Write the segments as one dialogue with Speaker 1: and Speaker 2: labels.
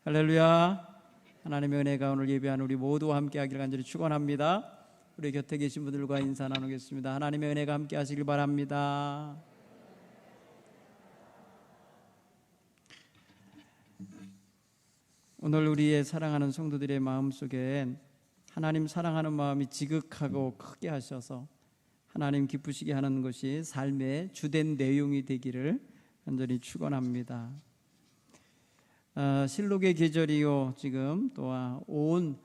Speaker 1: 할렐루야. 하나님의 은혜가 오늘 예배한 우리 모두와 함께 하기를 간절히 축원합니다. 우리 곁에 계신 분들과 인사 나누겠습니다. 하나님의 은혜가 함께 하시길 바랍니다. 오늘 우리의 사랑하는 성도들의 마음속에 하나님 사랑하는 마음이 지극하고 크게 하셔서 하나님 기쁘시게 하는 것이 삶의 주된 내용이 되기를 간절히 축원합니다. 실록의 계절이요, 지금 또한 온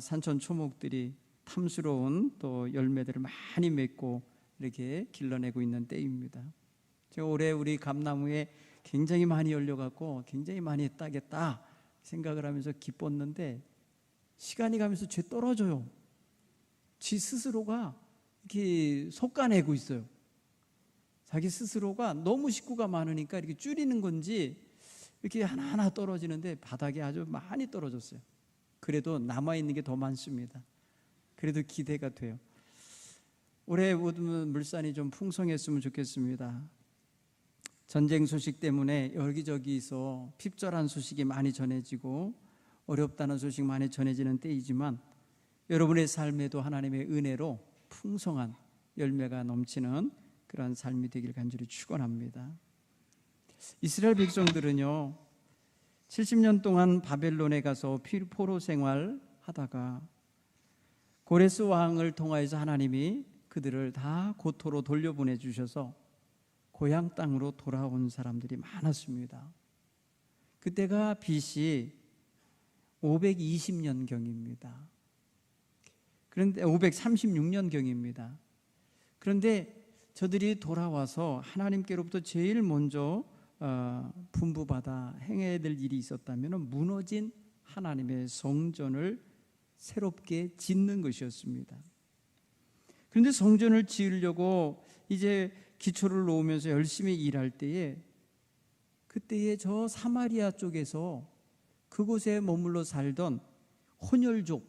Speaker 1: 산천 초목들이 탐스러운 또 열매들을 많이 맺고 이렇게 길러내고 있는 때입니다. 제가 올해 우리 감나무에 굉장히 많이 열려갖고 굉장히 많이 따겠다 생각을 하면서 기뻤는데 시간이 가면서 죄 떨어져요. 지 스스로가 이렇게 솎아내고 있어요. 자기 스스로가 너무 식구가 많으니까 이렇게 줄이는 건지 이렇게 하나하나 떨어지는데 바닥에 아주 많이 떨어졌어요. 그래도 남아있는 게 더 많습니다. 그래도 기대가 돼요. 올해 물산이 좀 풍성했으면 좋겠습니다. 전쟁 소식 때문에 여기저기서 핍절한 소식이 많이 전해지고 어렵다는 소식 많이 전해지는 때이지만 여러분의 삶에도 하나님의 은혜로 풍성한 열매가 넘치는 그런 삶이 되길 간절히 축원합니다. 이스라엘 백성들은요 70년 동안 바벨론에 가서 포로 생활하다가 고레스 왕을 통하여서 하나님이 그들을 다 고토로 돌려보내 주셔서 고향 땅으로 돌아온 사람들이 많았습니다. 그때가 BC 520년경입니다. 그런데 536년경입니다. 그런데 저들이 돌아와서 하나님께로부터 제일 먼저 분부받아 행해야 될 일이 있었다면 무너진 하나님의 성전을 새롭게 짓는 것이었습니다. 그런데 성전을 지으려고 이제 기초를 놓으면서 열심히 일할 때에 그때에 저 사마리아 쪽에서 그곳에 머물러 살던 혼혈족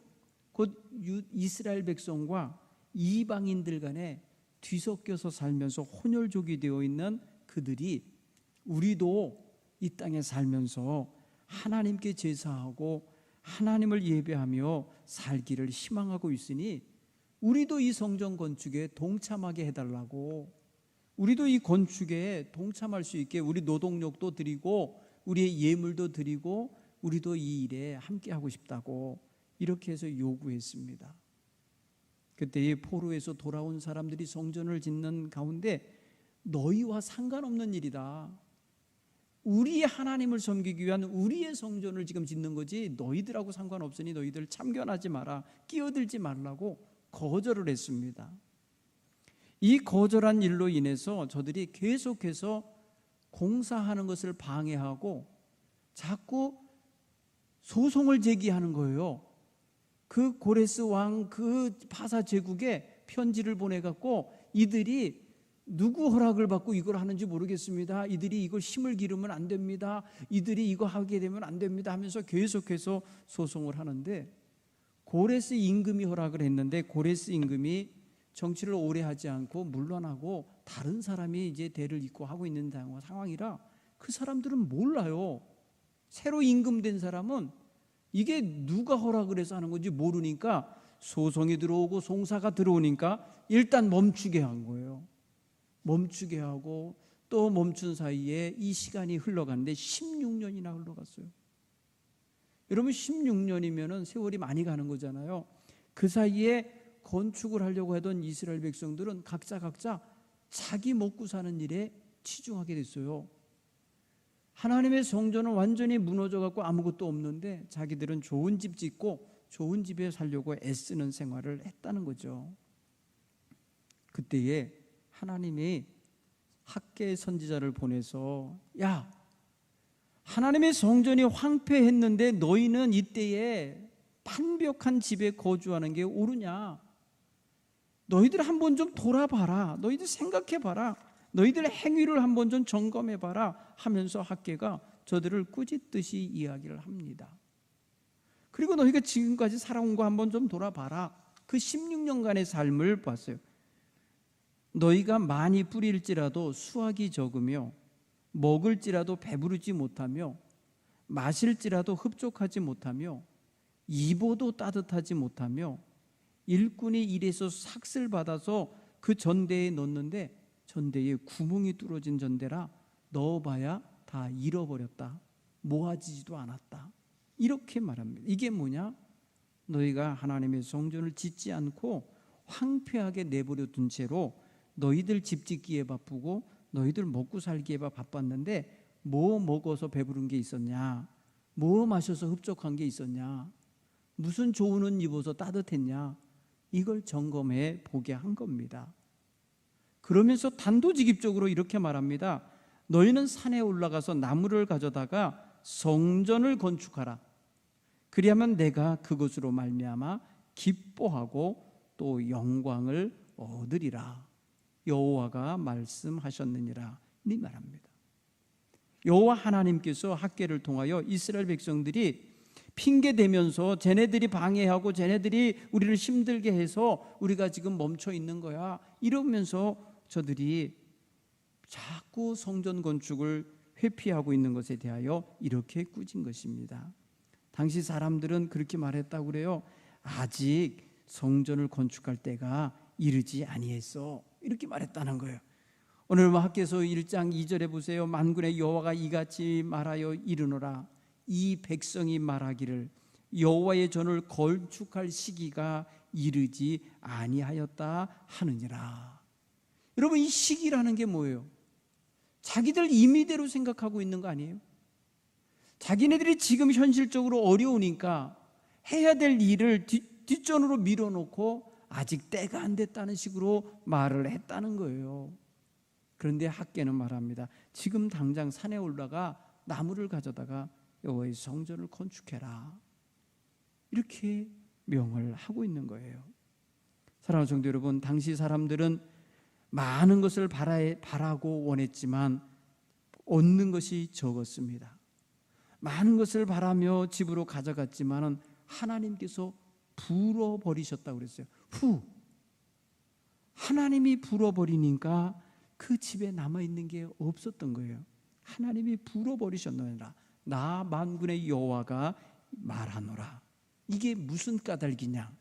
Speaker 1: 곧 이스라엘 백성과 이방인들 간에 뒤섞여서 살면서 혼혈족이 되어 있는 그들이 우리도 이 땅에 살면서 하나님께 제사하고 하나님을 예배하며 살기를 희망하고 있으니 우리도 이 성전 건축에 동참하게 해달라고, 우리도 이 건축에 동참할 수 있게 우리 노동력도 드리고 우리의 예물도 드리고 우리도 이 일에 함께하고 싶다고 이렇게 해서 요구했습니다. 그때 이 포로에서 돌아온 사람들이 성전을 짓는 가운데 너희와 상관없는 일이다, 우리의 하나님을 섬기기 위한 우리의 성전을 지금 짓는 거지 너희들하고 상관없으니 너희들 참견하지 마라, 끼어들지 말라고 거절을 했습니다. 이 거절한 일로 인해서 저들이 계속해서 공사하는 것을 방해하고 자꾸 소송을 제기하는 거예요. 그 고레스 왕 그 바사 제국에 편지를 보내갖고 이들이 누구 허락을 받고 이걸 하는지 모르겠습니다, 이들이 이걸 힘을 기르면 안 됩니다, 이들이 이거 하게 되면 안 됩니다 하면서 계속해서 소송을 하는데 고레스 임금이 허락을 했는데 고레스 임금이 정치를 오래 하지 않고 물러나고 다른 사람이 이제 대를 잇고 하고 있는 상황이라 그 사람들은 몰라요. 새로 임금된 사람은 이게 누가 허락을 해서 하는 건지 모르니까 소송이 들어오고 송사가 들어오니까 일단 멈추게 한 거예요. 멈추게 하고 또 멈춘 사이에 이 시간이 흘러가는데 16년이나 흘러갔어요. 여러분 16년이면 세월이 많이 가는 거잖아요. 그 사이에 건축을 하려고 하던 이스라엘 백성들은 각자 자기 먹고 사는 일에 치중하게 됐어요. 하나님의 성전은 완전히 무너져갖고 아무것도 없는데 자기들은 좋은 집 짓고 좋은 집에 살려고 애쓰는 생활을 했다는 거죠. 그때에 하나님이 학개 선지자를 보내서 야, 하나님의 성전이 황폐했는데 너희는 이때에 판벽한 집에 거주하는 게 옳으냐, 너희들 한번 좀 돌아봐라, 너희들 생각해봐라, 너희들의 행위를 한번 좀 점검해봐라 하면서 학개가 저들을 꾸짖듯이 이야기를 합니다. 그리고 너희가 지금까지 살아온 거 한번 좀 돌아봐라. 그 16년간의 삶을 봤어요. 너희가 많이 뿌릴지라도 수확이 적으며 먹을지라도 배부르지 못하며 마실지라도 흡족하지 못하며 입어도 따뜻하지 못하며 일꾼이 일해서 삭슬 받아서 그 전대에 넣는데 전대에 구멍이 뚫어진 전대라 넣어봐야 다 잃어버렸다. 모아지지도 않았다. 이렇게 말합니다. 이게 뭐냐? 너희가 하나님의 성전을 짓지 않고 황폐하게 내버려 둔 채로 너희들 집 짓기에 바쁘고 너희들 먹고 살기에 바빴는데 뭐 먹어서 배부른 게 있었냐? 뭐 마셔서 흡족한 게 있었냐? 무슨 좋은 옷 입어서 따뜻했냐? 이걸 점검해 보게 한 겁니다. 그러면서 단도직입적으로 이렇게 말합니다. 너희는 산에 올라가서 나무를 가져다가 성전을 건축하라. 그리하면 내가 그것으로 말미암아 기뻐하고 또 영광을 얻으리라. 여호와가 말씀하셨느니라. 이 말합니다. 여호와 하나님께서 학궤를 통하여 이스라엘 백성들이 핑계대면서 쟤네들이 방해하고 쟤네들이 우리를 힘들게 해서 우리가 지금 멈춰 있는 거야 이러면서 저들이 자꾸 성전 건축을 회피하고 있는 것에 대하여 이렇게 꾸진 것입니다. 당시 사람들은 그렇게 말했다고 그래요. 아직 성전을 건축할 때가 이르지 아니했어. 이렇게 말했다는 거예요. 오늘 학개서 1장 2절에 보세요. 만군의 여호와가 이같이 말하여 이르노라. 이 백성이 말하기를 여호와의 전을 건축할 시기가 이르지 아니하였다 하느니라. 여러분, 이 시기라는 게 뭐예요? 자기들 임의대로 생각하고 있는 거 아니에요? 자기네들이 지금 현실적으로 어려우니까 해야 될 일을 뒷전으로 밀어놓고 아직 때가 안 됐다는 식으로 말을 했다는 거예요. 그런데 학개는 말합니다. 지금 당장 산에 올라가 나무를 가져다가 여호와의 성전을 건축해라. 이렇게 명을 하고 있는 거예요. 사랑하는 성도 여러분, 당시 사람들은 많은 것을 바라고 원했지만 얻는 것이 적었습니다. 많은 것을 바라며 집으로 가져갔지만 하나님께서 불어버리셨다고 그랬어요. 하나님이 불어버리니까 그 집에 남아있는 게 없었던 거예요. 하나님이 불어버리셨느니라. 나 만군의 여호와가 말하노라. 이게 무슨 까닭이냐?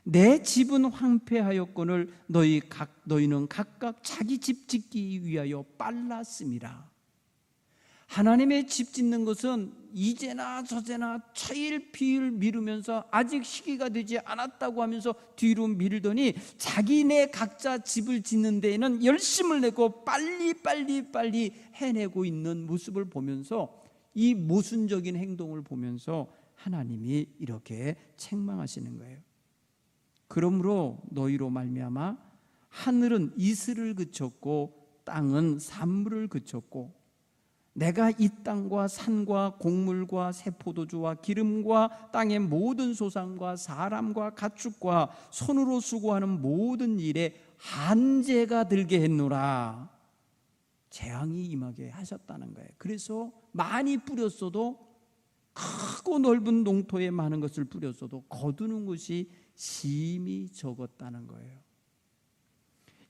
Speaker 1: 내 집은 황폐하였거늘 너희는 각각 자기 집 짓기 위하여 빨랐음이라. 하나님의 집 짓는 것은 이제나 저제나 차일피일 미루면서 아직 시기가 되지 않았다고 하면서 뒤로 미루더니 자기네 각자 집을 짓는 데에는 열심을 내고 빨리 해내고 있는 모습을 보면서 이 모순적인 행동을 보면서 하나님이 이렇게 책망하시는 거예요. 그러므로 너희로 말미암아 하늘은 이슬을 그쳤고 땅은 산물을 그쳤고 내가 이 땅과 산과 곡물과 새 포도주와 기름과 땅의 모든 소산과 사람과 가축과 손으로 수고하는 모든 일에 한재가 들게 했노라. 재앙이 임하게 하셨다는 거예요. 그래서 많이 뿌렸어도, 크고 넓은 농토에 많은 것을 뿌렸어도 거두는 것이 심히 적었다는 거예요.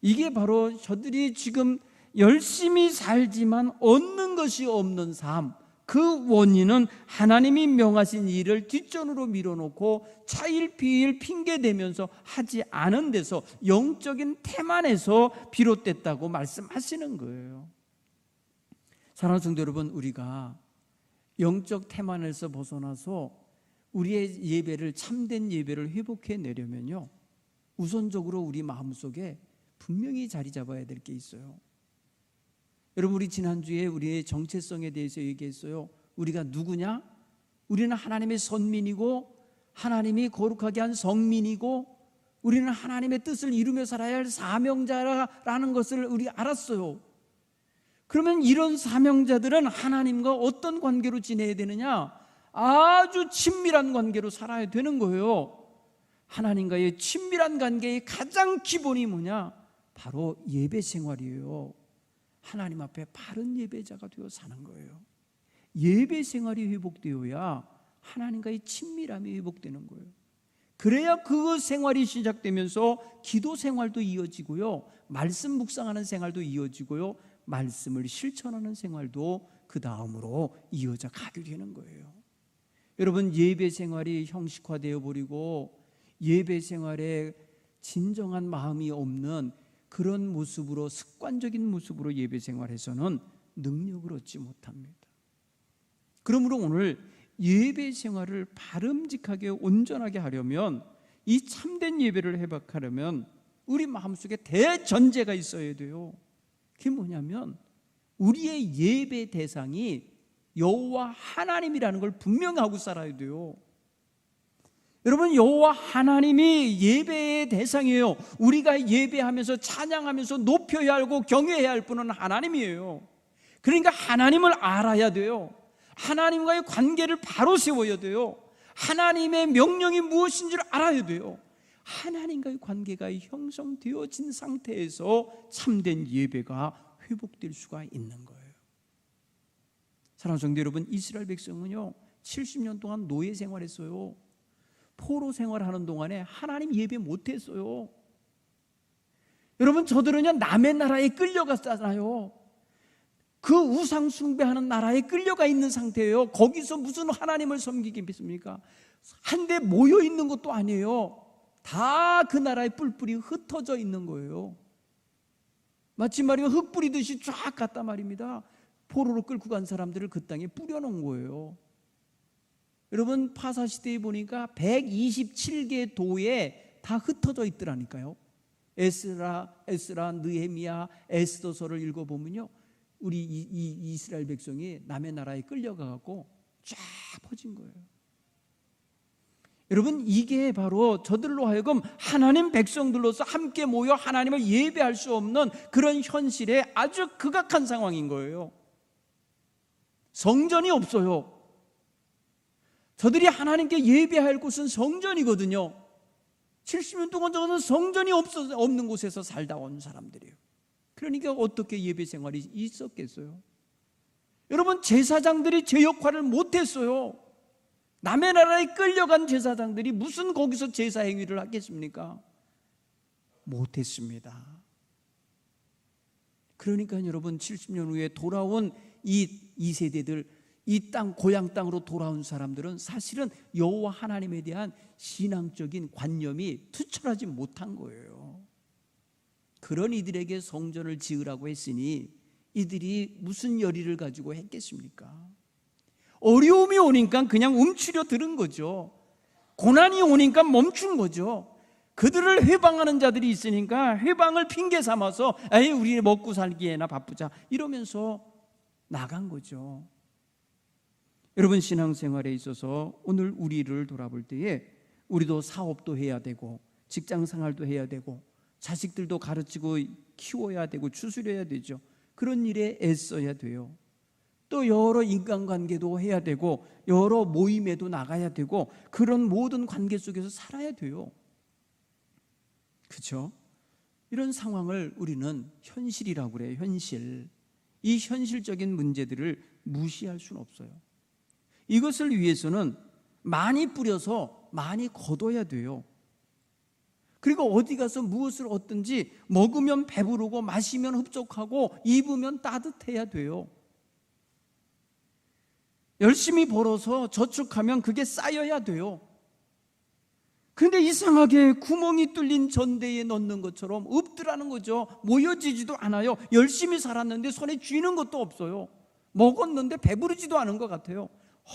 Speaker 1: 이게 바로 저들이 지금 열심히 살지만 얻는 것이 없는 삶, 그 원인은 하나님이 명하신 일을 뒷전으로 밀어놓고 차일피일 핑계대면서 하지 않은 데서 영적인 태만에서 비롯됐다고 말씀하시는 거예요. 사랑하는 성도 여러분, 우리가 영적 태만에서 벗어나서 우리의 예배를, 참된 예배를 회복해 내려면요, 우선적으로 우리 마음속에 분명히 자리 잡아야 될 게 있어요. 여러분, 우리 지난주에 우리의 정체성에 대해서 얘기했어요. 우리가 누구냐? 우리는 하나님의 선민이고 하나님이 거룩하게 한 성민이고 우리는 하나님의 뜻을 이루며 살아야 할 사명자라는 것을 우리 알았어요. 그러면 이런 사명자들은 하나님과 어떤 관계로 지내야 되느냐? 아주 친밀한 관계로 살아야 되는 거예요. 하나님과의 친밀한 관계의 가장 기본이 뭐냐? 바로 예배 생활이에요. 하나님 앞에 바른 예배자가 되어 사는 거예요. 예배 생활이 회복되어야 하나님과의 친밀함이 회복되는 거예요. 그래야 그 생활이 시작되면서 기도 생활도 이어지고요, 말씀 묵상하는 생활도 이어지고요, 말씀을 실천하는 생활도 그 다음으로 이어져 가게 되는 거예요. 여러분, 예배 생활이 형식화되어 버리고 예배 생활에 진정한 마음이 없는 그런 모습으로, 습관적인 모습으로 예배 생활에서는 능력을 얻지 못합니다. 그러므로 오늘 예배 생활을 바름직하게 온전하게 하려면, 이 참된 예배를 회복하려면 우리 마음속에 대전제가 있어야 돼요. 그게 뭐냐면 우리의 예배 대상이 여호와 하나님이라는 걸 분명하고 살아야 돼요. 여러분, 여호와 하나님이 예배의 대상이에요. 우리가 예배하면서 찬양하면서 높여야 하고 경외해야 할 분은 하나님이에요. 그러니까 하나님을 알아야 돼요. 하나님과의 관계를 바로 세워야 돼요. 하나님의 명령이 무엇인지를 알아야 돼요. 하나님과의 관계가 형성되어진 상태에서 참된 예배가 회복될 수가 있는 거예요. 사랑하는 성도 여러분, 이스라엘 백성은요 70년 동안 노예 생활했어요. 포로 생활하는 동안에 하나님 예배 못했어요. 여러분, 저들은요 남의 나라에 끌려갔잖아요. 그 우상 숭배하는 나라에 끌려가 있는 상태예요. 거기서 무슨 하나님을 섬기겠습니까? 한데 모여 있는 것도 아니에요. 다 그 나라의 뿔뿔이 흩어져 있는 거예요. 마치 말이요 흙 뿌리듯이 쫙 갔단 말입니다. 포로로 끌고 간 사람들을 그 땅에 뿌려놓은 거예요. 여러분, 파사시대에 보니까 127개 도에 다 흩어져 있더라니까요. 에스라, 느헤미야, 에스더서를 읽어보면요 우리 이 이스라엘 백성이 남의 나라에 끌려가고 쫙 퍼진 거예요. 여러분, 이게 바로 저들로 하여금 하나님 백성들로서 함께 모여 하나님을 예배할 수 없는 그런 현실에 아주 극악한 상황인 거예요. 성전이 없어요. 저들이 하나님께 예배할 곳은 성전이거든요. 70년 동안 저는 성전이 없는 곳에서 살다 온 사람들이에요. 그러니까 어떻게 예배 생활이 있었겠어요? 여러분, 제사장들이 제 역할을 못했어요. 남의 나라에 끌려간 제사장들이 무슨 거기서 제사 행위를 하겠습니까? 못했습니다. 그러니까 여러분, 70년 후에 돌아온 이 세대들, 이 땅, 고향 땅으로 돌아온 사람들은 사실은 여호와 하나님에 대한 신앙적인 관념이 투철하지 못한 거예요. 그런 이들에게 성전을 지으라고 했으니 이들이 무슨 열의를 가지고 했겠습니까? 어려움이 오니까 그냥 움츠려 들은 거죠. 고난이 오니까 멈춘 거죠. 그들을 회방하는 자들이 있으니까 회방을 핑계 삼아서 에이, 우리 먹고 살기에나 바쁘자 이러면서 나간 거죠. 여러분, 신앙생활에 있어서 오늘 우리를 돌아볼 때에 우리도 사업도 해야 되고 직장생활도 해야 되고 자식들도 가르치고 키워야 되고 추스려야 되죠. 그런 일에 애써야 돼요. 또 여러 인간관계도 해야 되고 여러 모임에도 나가야 되고 그런 모든 관계 속에서 살아야 돼요. 그렇죠? 이런 상황을 우리는 현실이라고 그래요. 현실. 이 현실적인 문제들을 무시할 수는 없어요. 이것을 위해서는 많이 뿌려서 많이 거둬야 돼요. 그리고 어디 가서 무엇을 얻든지 먹으면 배부르고 마시면 흡족하고 입으면 따뜻해야 돼요. 열심히 벌어서 저축하면 그게 쌓여야 돼요. 그런데 이상하게 구멍이 뚫린 전대에 넣는 것처럼 없더라는 거죠. 모여지지도 않아요. 열심히 살았는데 손에 쥐는 것도 없어요. 먹었는데 배부르지도 않은 것 같아요.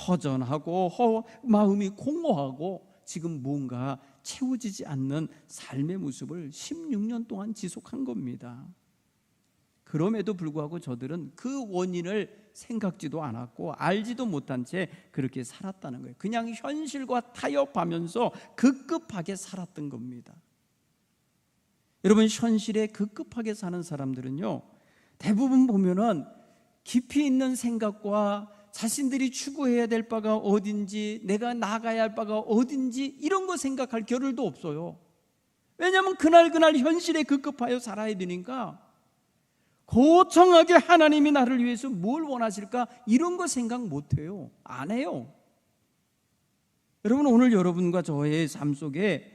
Speaker 1: 허전하고 마음이 공허하고 지금 뭔가 채워지지 않는 삶의 모습을 16년 동안 지속한 겁니다. 그럼에도 불구하고 저들은 그 원인을 생각지도 않았고 알지도 못한 채 그렇게 살았다는 거예요. 그냥 현실과 타협하면서 급급하게 살았던 겁니다. 여러분, 현실에 급급하게 사는 사람들은요 대부분 보면은 깊이 있는 생각과 자신들이 추구해야 될 바가 어딘지, 내가 나가야 할 바가 어딘지 이런 거 생각할 겨를도 없어요. 왜냐하면 그날 현실에 급급하여 살아야 되니까 고청하게 하나님이 나를 위해서 뭘 원하실까 이런 거 생각 못해요. 안 해요. 여러분, 오늘 여러분과 저의 삶 속에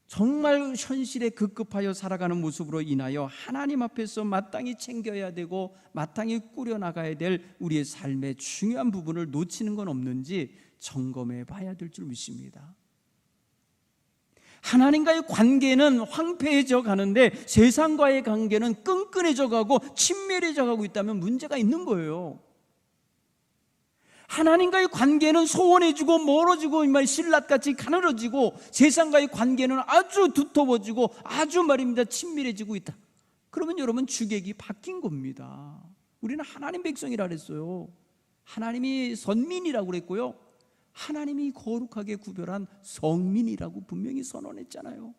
Speaker 1: 정말 현실에 급급하여 살아가는 모습으로 인하여 하나님 앞에서 마땅히 챙겨야 되고 마땅히 꾸려나가야 될 우리의 삶의 중요한 부분을 놓치는 건 없는지 점검해 봐야 될 줄 믿습니다. 하나님과의 관계는 황폐해져 가는데 세상과의 관계는 끈끈해져 가고 친밀해져 가고 있다면 문제가 있는 거예요. 하나님과의 관계는 소원해지고 멀어지고 신라같이 가늘어지고 세상과의 관계는 아주 두터워지고 아주 말입니다 친밀해지고 있다. 그러면 여러분 주객이 바뀐 겁니다. 우리는 하나님 백성이라 그랬어요. 하나님이 선민이라고 그랬고요, 하나님이 거룩하게 구별한 성민이라고 분명히 선언했잖아요.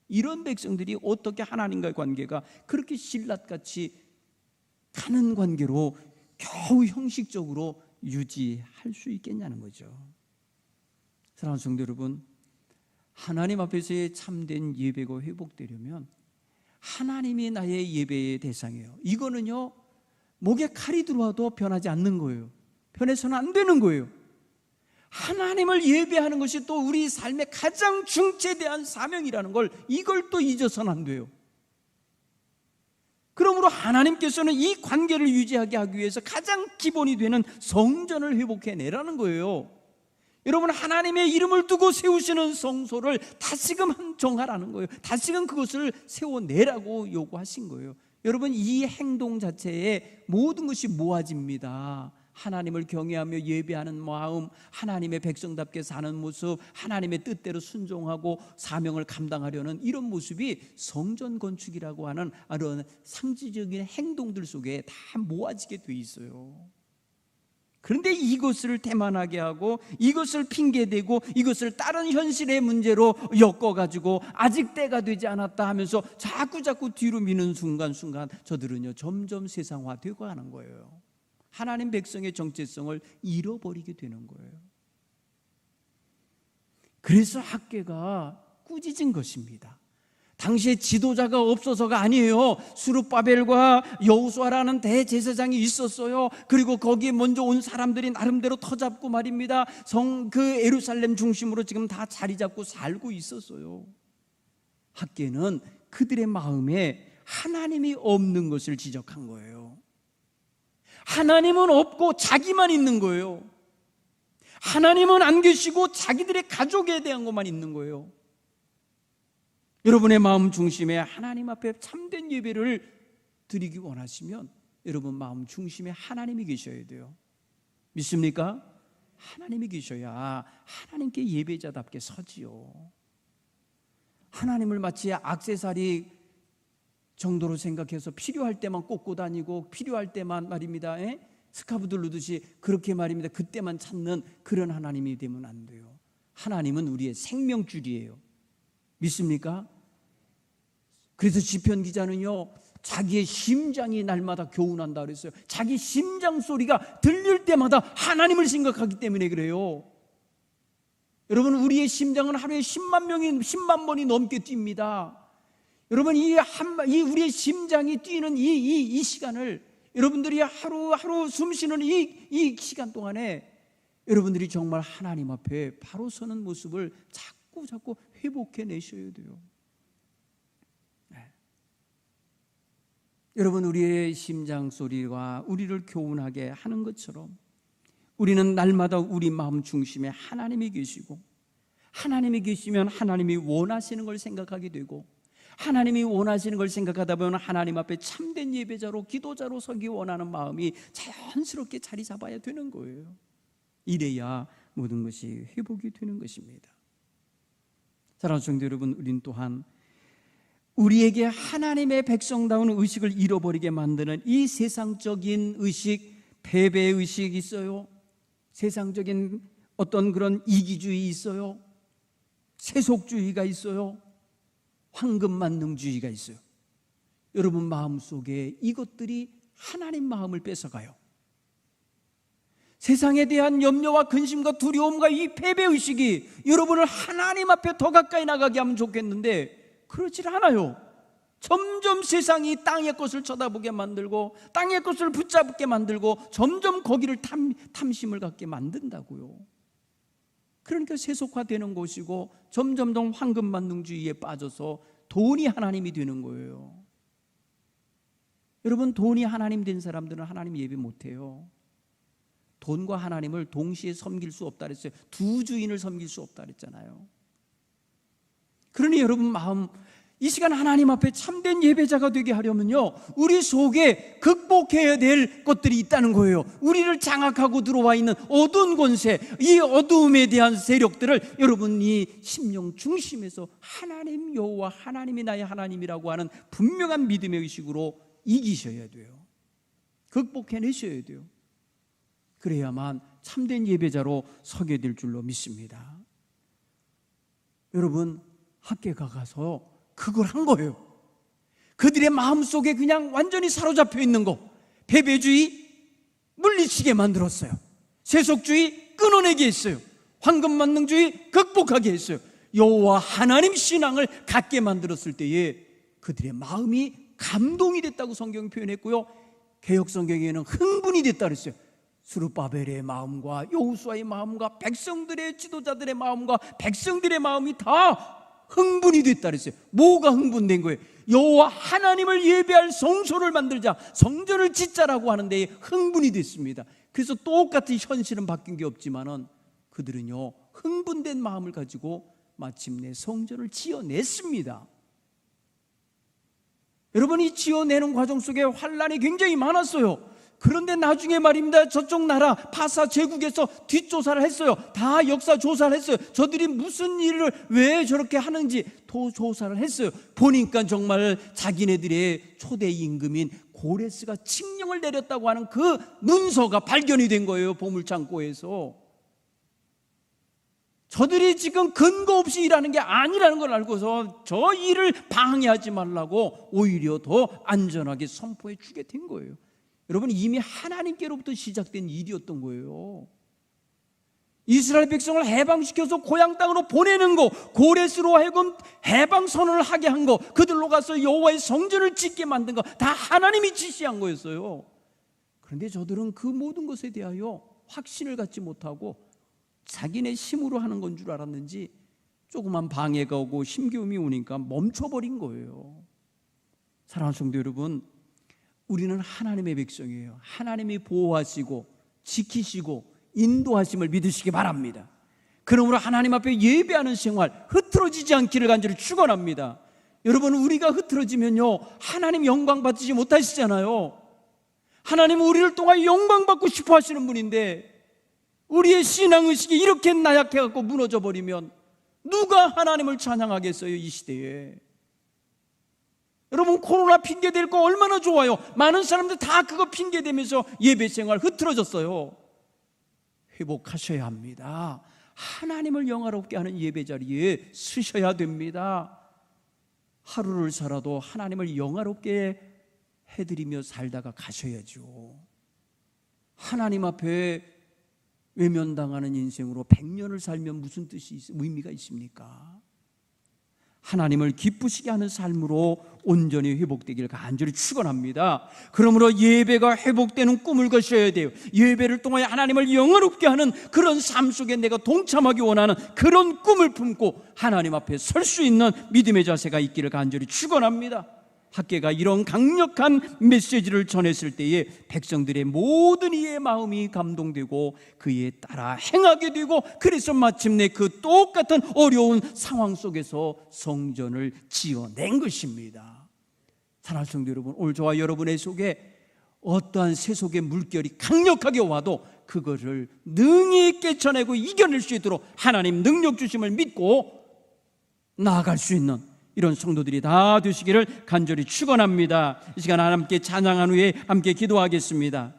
Speaker 1: 이런 백성들이 어떻게 하나님과의 관계가 그렇게 신라같이 가는 관계로 겨우 형식적으로 유지할 수 있겠냐는 거죠. 사랑하는 성도 여러분, 하나님 앞에서의 참된 예배가 회복되려면 하나님이 나의 예배의 대상이에요. 이거는요, 목에 칼이 들어와도 변하지 않는 거예요. 변해서는 안 되는 거예요. 하나님을 예배하는 것이 또 우리 삶의 가장 중체대한 사명이라는 걸, 이걸 또 잊어서는 안 돼요. 그러므로 하나님께서는 이 관계를 유지하게 하기 위해서 가장 기본이 되는 성전을 회복해내라는 거예요. 여러분, 하나님의 이름을 두고 세우시는 성소를 다시금 정하라는 거예요. 다시금 그것을 세워내라고 요구하신 거예요. 여러분, 이 행동 자체에 모든 것이 모아집니다. 하나님을 경외하며 예배하는 마음, 하나님의 백성답게 사는 모습, 하나님의 뜻대로 순종하고 사명을 감당하려는 이런 모습이 성전 건축이라고 하는 그런 상징적인 행동들 속에 다 모아지게 돼 있어요. 그런데 이것을 태만하게 하고 이것을 핑계대고 이것을 다른 현실의 문제로 엮어가지고 아직 때가 되지 않았다 하면서 자꾸 뒤로 미는 순간순간 저들은요 점점 세상화되고 하는 거예요. 하나님 백성의 정체성을 잃어버리게 되는 거예요. 그래서 학계가 꾸짖은 것입니다. 당시에 지도자가 없어서가 아니에요. 스룹바벨과 여호수아라는 대제사장이 있었어요. 그리고 거기에 먼저 온 사람들이 나름대로 터잡고 말입니다, 그 예루살렘 중심으로 지금 다 자리 잡고 살고 있었어요. 학계는 그들의 마음에 하나님이 없는 것을 지적한 거예요. 하나님은 없고 자기만 있는 거예요. 하나님은 안 계시고 자기들의 가족에 대한 것만 있는 거예요. 여러분의 마음 중심에 하나님 앞에 참된 예배를 드리기 원하시면 여러분 마음 중심에 하나님이 계셔야 돼요. 믿습니까? 하나님이 계셔야 하나님께 예배자답게 서지요. 하나님을 마치 액세서리 정도로 생각해서 필요할 때만 꽂고 다니고 필요할 때만 말입니다 스카프 두르듯이 그렇게 말입니다 그때만 찾는 그런 하나님이 되면 안 돼요. 하나님은 우리의 생명줄이에요. 믿습니까? 그래서 시편 기자는요 자기의 심장이 날마다 교훈한다 그랬어요. 자기 심장 소리가 들릴 때마다 하나님을 생각하기 때문에 그래요. 여러분, 우리의 심장은 하루에 10만 번이 넘게 뜁니다. 여러분, 이 우리의 심장이 뛰는 이 시간을 여러분들이 하루하루 숨쉬는 이 시간 동안에 여러분들이 정말 하나님 앞에 바로 서는 모습을 자꾸 회복해 내셔야 돼요. 네. 여러분, 우리의 심장 소리가 우리를 교훈하게 하는 것처럼 우리는 날마다 우리 마음 중심에 하나님이 계시고, 하나님이 계시면 하나님이 원하시는 걸 생각하게 되고, 하나님이 원하시는 걸 생각하다 보면 하나님 앞에 참된 예배자로 기도자로 서기 원하는 마음이 자연스럽게 자리 잡아야 되는 거예요. 이래야 모든 것이 회복이 되는 것입니다. 사랑하는 성도 여러분, 우린 또한 우리에게 하나님의 백성다운 의식을 잃어버리게 만드는 이 세상적인 의식, 패배의 의식이 있어요. 세상적인 어떤 그런 이기주의 있어요. 세속주의가 있어요. 황금만능주의가 있어요. 여러분 마음속에 이것들이 하나님 마음을 뺏어가요. 세상에 대한 염려와 근심과 두려움과 이 패배의식이 여러분을 하나님 앞에 더 가까이 나가게 하면 좋겠는데 그렇지 않아요. 점점 세상이 땅의 것을 쳐다보게 만들고 땅의 것을 붙잡게 만들고 점점 거기를 탐심을 갖게 만든다고요. 그러니까 세속화되는 곳이고 점점점 황금만능주의에 빠져서 돈이 하나님이 되는 거예요. 여러분, 돈이 하나님 된 사람들은 하나님 예배 못해요. 돈과 하나님을 동시에 섬길 수 없다 그랬어요. 두 주인을 섬길 수 없다 그랬잖아요. 그러니 여러분 마음, 이 시간 하나님 앞에 참된 예배자가 되게 하려면요, 우리 속에 극복해야 될 것들이 있다는 거예요. 우리를 장악하고 들어와 있는 어두운 권세, 이 어두움에 대한 세력들을 여러분이 심령 중심에서 하나님 여호와, 하나님이 나의 하나님이라고 하는 분명한 믿음의 의식으로 이기셔야 돼요. 극복해내셔야 돼요. 그래야만 참된 예배자로 서게 될 줄로 믿습니다. 여러분, 학교가 가서 그걸 한 거예요. 그들의 마음속에 그냥 완전히 사로잡혀 있는 거, 패배주의 물리치게 만들었어요. 세속주의 끊어내게 했어요. 황금만능주의 극복하게 했어요. 여호와 하나님 신앙을 갖게 만들었을 때에 그들의 마음이 감동이 됐다고 성경이 표현했고요, 개역 성경에는 흥분이 됐다 그랬어요. 스룹바벨의 마음과 여호수아의 마음과 백성들의 지도자들의 마음과 백성들의 마음이 다 흥분이 됐다 그랬어요. 뭐가 흥분된 거예요? 여호와 하나님을 예배할 성소를 만들자, 성전을 짓자라고 하는 데에 흥분이 됐습니다. 그래서 똑같은 현실은 바뀐 게 없지만은 그들은요, 흥분된 마음을 가지고 마침내 성전을 지어냈습니다. 여러분, 이 지어내는 과정 속에 환란이 굉장히 많았어요. 그런데 나중에 말입니다, 저쪽 나라 파사 제국에서 뒷조사를 했어요. 다 역사 조사를 했어요. 저들이 무슨 일을 왜 저렇게 하는지 조사를 했어요. 보니까 정말 자기네들의 초대 임금인 고레스가 칙령을 내렸다고 하는 그 문서가 발견이 된 거예요. 보물창고에서. 저들이 지금 근거 없이 일하는 게 아니라는 걸 알고서 저 일을 방해하지 말라고 오히려 더 안전하게 선포해 주게 된 거예요. 여러분, 이미 하나님께로부터 시작된 일이었던 거예요. 이스라엘 백성을 해방시켜서 고향 땅으로 보내는 거, 고레스로 하여금 해방선언을 하게 한 거, 그들로 가서 여호와의 성전을 짓게 만든 거, 다 하나님이 지시한 거였어요. 그런데 저들은 그 모든 것에 대하여 확신을 갖지 못하고 자기네 힘으로 하는 건 줄 알았는지 조그만 방해가 오고 힘겨움이 오니까 멈춰버린 거예요. 사랑하는 성도 여러분, 우리는 하나님의 백성이에요. 하나님이 보호하시고 지키시고 인도하심을 믿으시기 바랍니다. 그러므로 하나님 앞에 예배하는 생활 흐트러지지 않기를 간절히 축원합니다. 여러분, 우리가 흐트러지면요, 하나님 영광 받지 못하시잖아요. 하나님은 우리를 통하여 영광 받고 싶어 하시는 분인데 우리의 신앙의식이 이렇게 나약해갖고 무너져 버리면 누가 하나님을 찬양하겠어요, 이 시대에. 여러분, 코로나 핑계 댈 거 얼마나 좋아요. 많은 사람들 다 그거 핑계 대면서 예배 생활 흐트러졌어요. 회복하셔야 합니다. 하나님을 영화롭게 하는 예배 자리에 서셔야 됩니다. 하루를 살아도 하나님을 영화롭게 해드리며 살다가 가셔야죠. 하나님 앞에 외면당하는 인생으로 100년을 살면 무슨 의미가 있습니까? 하나님을 기쁘시게 하는 삶으로 온전히 회복되기를 간절히 축원합니다. 그러므로 예배가 회복되는 꿈을 거셔야 돼요. 예배를 통하여 하나님을 영화롭게 하는 그런 삶 속에 내가 동참하기 원하는 그런 꿈을 품고 하나님 앞에 설 수 있는 믿음의 자세가 있기를 간절히 축원합니다. 학계가 이런 강력한 메시지를 전했을 때에 백성들의 모든 이의 마음이 감동되고 그에 따라 행하게 되고, 그래서 마침내 그 똑같은 어려운 상황 속에서 성전을 지어낸 것입니다. 사랑하는 성도 여러분, 오늘 저와 여러분의 속에 어떠한 세속의 물결이 강력하게 와도 그것을 능히 깨쳐내고 이겨낼 수 있도록 하나님 능력 주심을 믿고 나아갈 수 있는 이런 성도들이 다 되시기를 간절히 축원합니다. 이 시간 하나님께 찬양한 후에 함께 기도하겠습니다.